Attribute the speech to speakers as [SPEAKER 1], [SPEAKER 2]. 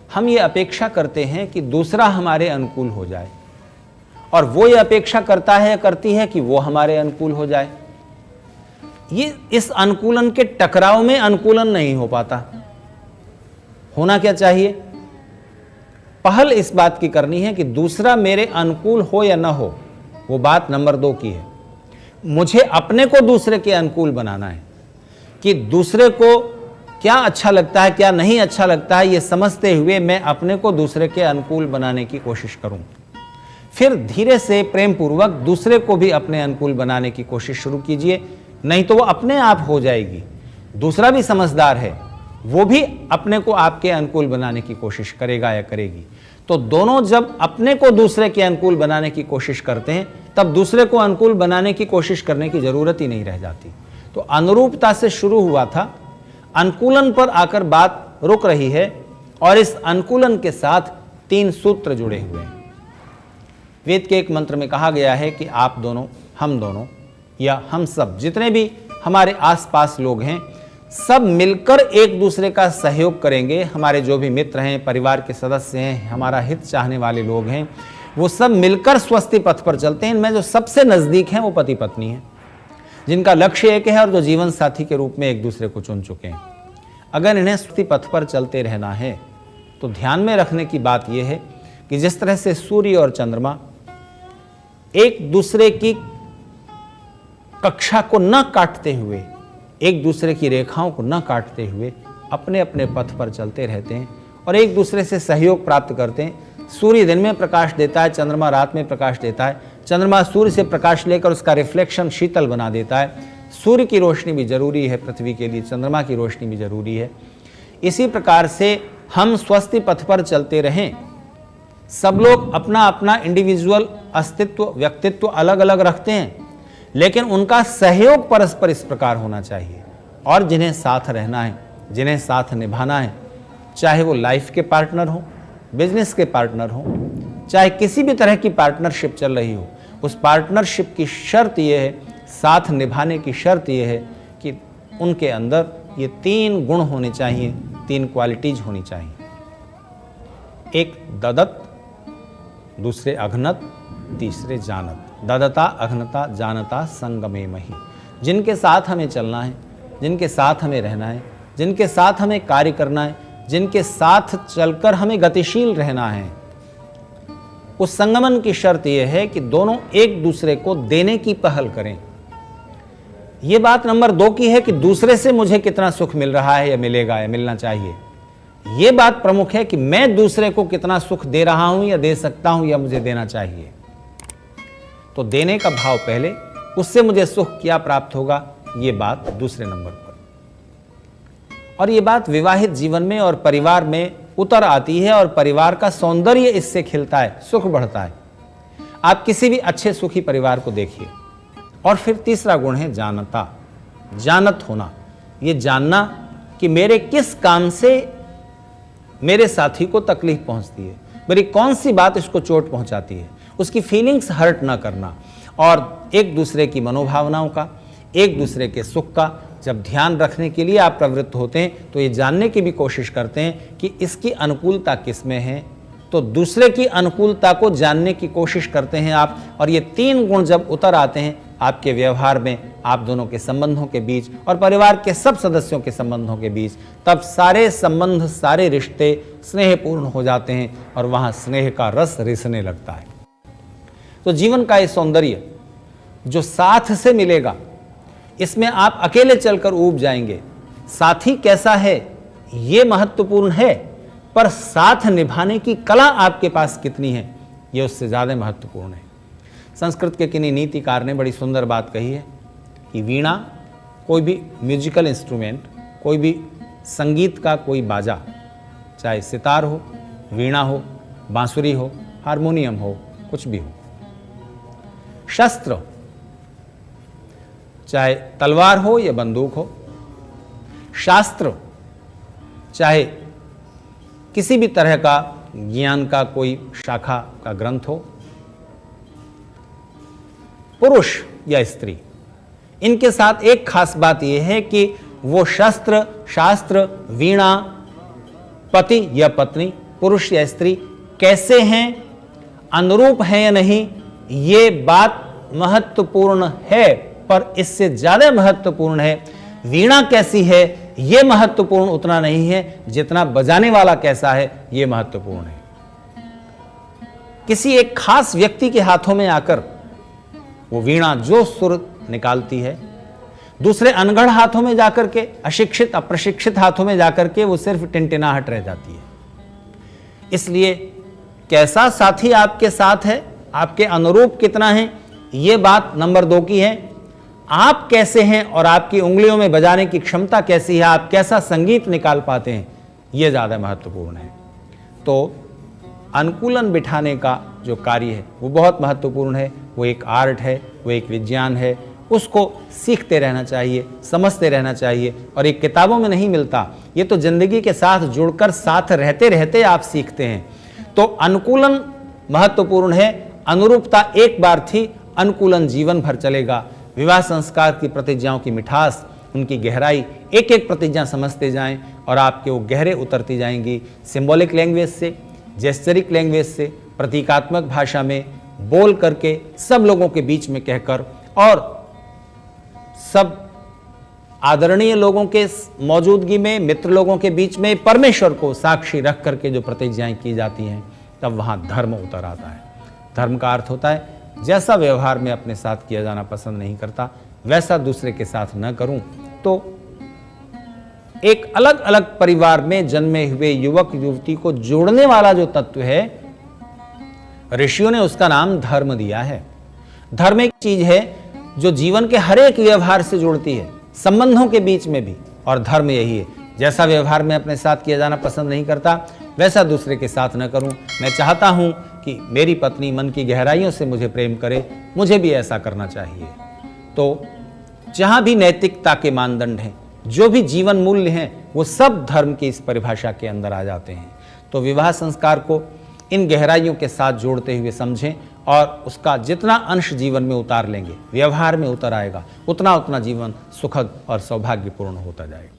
[SPEAKER 1] हम ये अपेक्षा करते हैं कि दूसरा हमारे अनुकूल हो जाए, और वो ये अपेक्षा करता है या करती है कि वो हमारे अनुकूल हो जाए। ये इस अनुकूलन के टकराव में अनुकूलन नहीं हो पाता। होना क्या चाहिए? पहल इस बात की करनी है कि दूसरा मेरे अनुकूल हो या ना हो, वो बात नंबर 2 की है। मुझे अपने को दूसरे के अनुकूल बनाना है कि दूसरे को क्या अच्छा लगता है, क्या नहीं अच्छा लगता है, ये समझते हुए मैं अपने को दूसरे के अनुकूल बनाने की कोशिश करूं। फिर धीरे से प्रेम पूर्वक दूसरे को भी अपने अनुकूल बनाने की कोशिश शुरू कीजिए, नहीं तो वो अपने आप हो जाएगी। दूसरा भी समझदार है, वो भी अपने को आपके अनुकूल बनाने की कोशिश करेगा या करेगी। तो दोनों जब अपने को दूसरे के अनुकूल बनाने की कोशिश करते हैं, तब दूसरे को अनुकूल बनाने की कोशिश करने की जरूरत ही नहीं रह जाती। तो अनुरूपता से शुरू हुआ था, अनुकूलन पर आकर बात रुक रही है, और इस अनुकूलन के साथ 3 सूत्र जुड़े हुए हैं। वेद के एक मंत्र में कहा गया है कि आप दोनों, हम दोनों, या हम सब, जितने भी हमारे आसपास लोग हैं, सब मिलकर एक दूसरे का सहयोग करेंगे। हमारे जो भी मित्र हैं, परिवार के सदस्य हैं, हमारा हित चाहने वाले लोग हैं, वो सब मिलकर स्वस्ति पथ पर चलते हैं। इनमें जो सबसे नजदीक हैं वो पति पत्नी हैं, जिनका लक्ष्य एक है और जो जीवन साथी के रूप में एक दूसरे को चुन चुके हैं। अगर इन्हें स्वस्ति पथ पर चलते रहना है तो ध्यान में रखने की बात यह है कि जिस तरह से सूर्य और चंद्रमा एक दूसरे की कक्षा को न काटते हुए, एक दूसरे की रेखाओं को न काटते हुए अपने अपने पथ पर चलते रहते हैं और एक दूसरे से सहयोग प्राप्त करते हैं। सूर्य दिन में प्रकाश देता है, चंद्रमा रात में प्रकाश देता है। चंद्रमा सूर्य से प्रकाश लेकर उसका रिफ्लेक्शन शीतल बना देता है। सूर्य की रोशनी भी जरूरी है पृथ्वी के लिए, चंद्रमा की रोशनी भी जरूरी है। इसी प्रकार से हम स्वस्ति पथ पर चलते रहें। सब लोग अपना अपना इंडिविजुअल अस्तित्व, व्यक्तित्व अलग अलग रखते हैं, लेकिन उनका सहयोग परस्पर इस प्रकार होना चाहिए। और जिन्हें साथ रहना है, जिन्हें साथ निभाना है, चाहे वो लाइफ के पार्टनर हो, बिजनेस के पार्टनर हो, चाहे किसी भी तरह की पार्टनरशिप चल रही हो, उस पार्टनरशिप की शर्त यह है, साथ निभाने की शर्त यह है कि उनके अंदर ये 3 गुण होने चाहिए, 3 क्वालिटीज होनी चाहिए। एक ददत, दूसरे अघनत, तीसरे जानत। ददता, अघनता, जानता संगमे मही। जिनके साथ हमें चलना है, जिनके साथ हमें रहना है, जिनके साथ हमें कार्य करना है, जिनके साथ चलकर हमें गतिशील रहना है, उस संगमन की शर्त यह है कि दोनों एक दूसरे को देने की पहल करें। यह बात नंबर 2 की है कि दूसरे से मुझे कितना सुख मिल रहा है या मिलेगा या मिलना चाहिए। यह बात प्रमुख है कि मैं दूसरे को कितना सुख दे रहा हूं या दे सकता हूं या मुझे देना चाहिए। तो देने का भाव पहले, उससे मुझे सुख क्या प्राप्त होगा, यह बात दूसरे नंबर पर। और यह बात विवाहित जीवन में और परिवार में उतर आती है और परिवार का सौंदर्य इससे खिलता है, सुख बढ़ता है। आप किसी भी अच्छे सुखी परिवार को देखिए। और फिर तीसरा गुण है जानता, जानत होना। यह जानना कि मेरे किस काम से मेरे साथी को तकलीफ पहुंचती है, मेरी कौन सी बात इसको चोट पहुंचाती है, उसकी फीलिंग्स हर्ट ना करना। और एक दूसरे की मनोभावनाओं का, एक दूसरे के सुख का जब ध्यान रखने के लिए आप प्रवृत्त होते हैं, तो ये जानने की भी कोशिश करते हैं कि इसकी अनुकूलता किस में है, तो दूसरे की अनुकूलता को जानने की कोशिश करते हैं आप। और ये 3 गुण जब उतर आते हैं आपके व्यवहार में, आप दोनों के संबंधों के बीच और परिवार के सब सदस्यों के संबंधों के बीच, तब सारे संबंध, सारे रिश्ते स्नेहपूर्ण हो जाते हैं और वहाँ स्नेह का रस रिसने लगता है। तो जीवन का ये सौंदर्य जो साथ से मिलेगा, इसमें आप अकेले चलकर ऊब जाएंगे। साथी कैसा है ये महत्वपूर्ण है, पर साथ निभाने की कला आपके पास कितनी है ये उससे ज़्यादा महत्वपूर्ण है। संस्कृत के किन्हीं नीतिकार ने बड़ी सुंदर बात कही है कि वीणा, कोई भी म्यूजिकल इंस्ट्रूमेंट, कोई भी संगीत का कोई बाजा, चाहे सितार हो, वीणा हो, बांसुरी हो, हारमोनियम हो, कुछ भी हो, शस्त्र, चाहे तलवार हो या बंदूक हो, शास्त्र, चाहे किसी भी तरह का ज्ञान का कोई शाखा का ग्रंथ हो, पुरुष या स्त्री, इनके साथ एक खास बात यह है कि वो शस्त्र, शास्त्र, वीणा, पति या पत्नी पुरुष या स्त्री कैसे हैं, अनुरूप हैं या नहीं, ये बात महत्वपूर्ण है, पर इससे ज्यादा महत्वपूर्ण है वीणा कैसी है। यह महत्वपूर्ण उतना नहीं है जितना बजाने वाला कैसा है, यह महत्वपूर्ण है। किसी एक खास व्यक्ति के हाथों में आकर वो वीणा जो सुर निकालती है, दूसरे अनगढ़ हाथों में जाकर के, अशिक्षित अप्रशिक्षित हाथों में जाकर के वो सिर्फ टिनटिनाहट रह जाती है। इसलिए कैसा साथी आपके साथ है, आपके अनुरूप कितना है, यह बात नंबर 2 की है। आप कैसे हैं और आपकी उंगलियों में बजाने की क्षमता कैसी है, आप कैसा संगीत निकाल पाते हैं, यह ज्यादा महत्वपूर्ण है। तो अनुकूलन बिठाने का जो कार्य है वो बहुत महत्वपूर्ण है। वो एक आर्ट है, वो एक विज्ञान है, उसको सीखते रहना चाहिए, समझते रहना चाहिए, और एक किताबों में नहीं मिलता। ये तो जिंदगी के साथ जुड़कर साथ रहते रहते आप सीखते हैं। तो अनुकूलन महत्वपूर्ण है। अनुरूपता एक बार थी, अनुकूलन जीवन भर चलेगा। विवाह संस्कार की प्रतिज्ञाओं की मिठास, उनकी गहराई, एक एक प्रतिज्ञा समझते जाएं और आपके वो गहरे उतरती जाएंगी। सिंबॉलिक लैंग्वेज से, जेस्चरिक लैंग्वेज से, प्रतीकात्मक भाषा में बोल करके, सब लोगों के बीच में कहकर, और सब आदरणीय लोगों के मौजूदगी में, मित्र लोगों के बीच में परमेश्वर को साक्षी रख करके जो प्रतिज्ञाएं की जाती हैं, तब वहां धर्म उतर आता है। धर्म का अर्थ होता है जैसा व्यवहार में अपने साथ किया जाना पसंद नहीं करता, वैसा दूसरे के साथ न करूं। तो एक अलग अलग परिवार में जन्मे हुए युवक युवती को जोड़ने वाला जो तत्व है, ऋषियों ने उसका नाम धर्म दिया है। धर्म एक चीज है जो जीवन के हर एक व्यवहार से जुड़ती है, संबंधों के बीच में भी, और धर्म यही है। जैसा व्यवहार में अपने साथ किया जाना पसंद नहीं करता, वैसा दूसरे के साथ न करूं। मैं चाहता हूं कि मेरी पत्नी मन की गहराइयों से मुझे प्रेम करे, मुझे भी ऐसा करना चाहिए। तो जहां भी नैतिकता के मानदंड हैं, जो भी जीवन मूल्य हैं, वो सब धर्म की इस परिभाषा के अंदर आ जाते हैं। तो विवाह संस्कार को इन गहराइयों के साथ जोड़ते हुए समझें, और उसका जितना अंश जीवन में उतार लेंगे, व्यवहार में उतर आएगा, उतना उतना जीवन सुखद और सौभाग्यपूर्ण होता जाएगा।